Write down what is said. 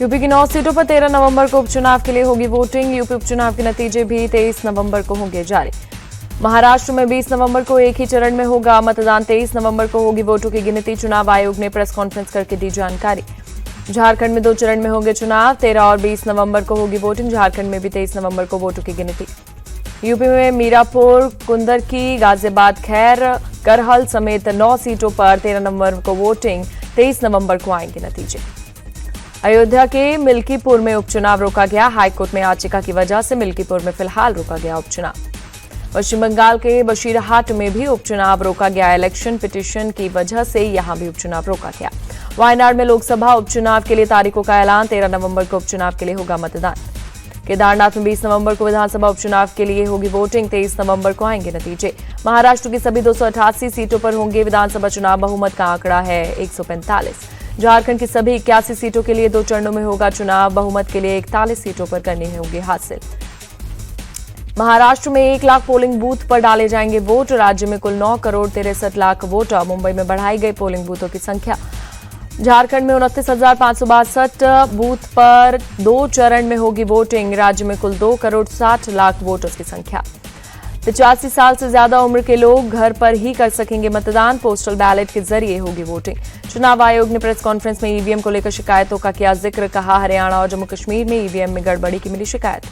UP की 9 सीटों पर 13 नवंबर को उपचुनाव के लिए होगी वोटिंग। यूपी उपचुनाव के नतीजे भी 23 नवंबर को होंगे जारी। महाराष्ट्र में 20 नवंबर को एक ही चरण में होगा मतदान। 23 नवंबर को होगी वोटों की गिनती। चुनाव आयोग ने प्रेस कॉन्फ्रेंस करके दी जानकारी। झारखंड में 2 चरण में होंगे चुनाव। 13 और 20 नवंबर को होगी वोटिंग। झारखंड में भी 23 नवंबर को वोटों की गिनती। यूपी में मीरापुर, कुंदरकी, गाजियाबाद, खैर, करहल समेत 9 सीटों पर 13 नवंबर को वोटिंग। 23 नवंबर को आएंगे नतीजे। अयोध्या के मिल्कीपुर में उपचुनाव रोका गया। हाईकोर्ट में याचिका की वजह से मिल्कीपुर में फिलहाल रोका गया उपचुनाव। पश्चिम बंगाल के बशीरहाट में भी उपचुनाव रोका गया। इलेक्शन पिटीशन की वजह से यहां भी उपचुनाव रोका गया। वायनाड में लोकसभा उपचुनाव के लिए तारीखों का ऐलान। 13 नवंबर को उपचुनाव के लिए होगा मतदान। केदारनाथ में 20 नवंबर को विधानसभा उपचुनाव के लिए होगी वोटिंग। 23 नवंबर को आएंगे नतीजे। महाराष्ट्र की सभी 288 सीटों पर होंगे विधानसभा चुनाव। बहुमत का आंकड़ा है 145। झारखंड की सभी 81 सीटों के लिए 2 चरणों में होगा चुनाव। बहुमत के लिए 41 सीटों पर करनी होगी हासिल। महाराष्ट्र में 1 लाख पोलिंग बूथ पर डाले जाएंगे वोट। राज्य में कुल 9 करोड़ 63 लाख वोट। मुंबई में बढ़ाई गई पोलिंग बूथों की संख्या। झारखंड में 29,562 बूथ पर 2 चरण में होगी वोटिंग। राज्य में कुल 2 करोड़ 60 लाख वोटर्स की संख्या। 85 साल से ज्यादा उम्र के लोग घर पर ही कर सकेंगे मतदान। पोस्टल बैलेट के जरिए होगी वोटिंग। चुनाव आयोग ने प्रेस कॉन्फ्रेंस में ईवीएम को लेकर शिकायतों का किया जिक्र। कहा, हरियाणा और जम्मू कश्मीर में ईवीएम में गड़बड़ी की मिली शिकायत।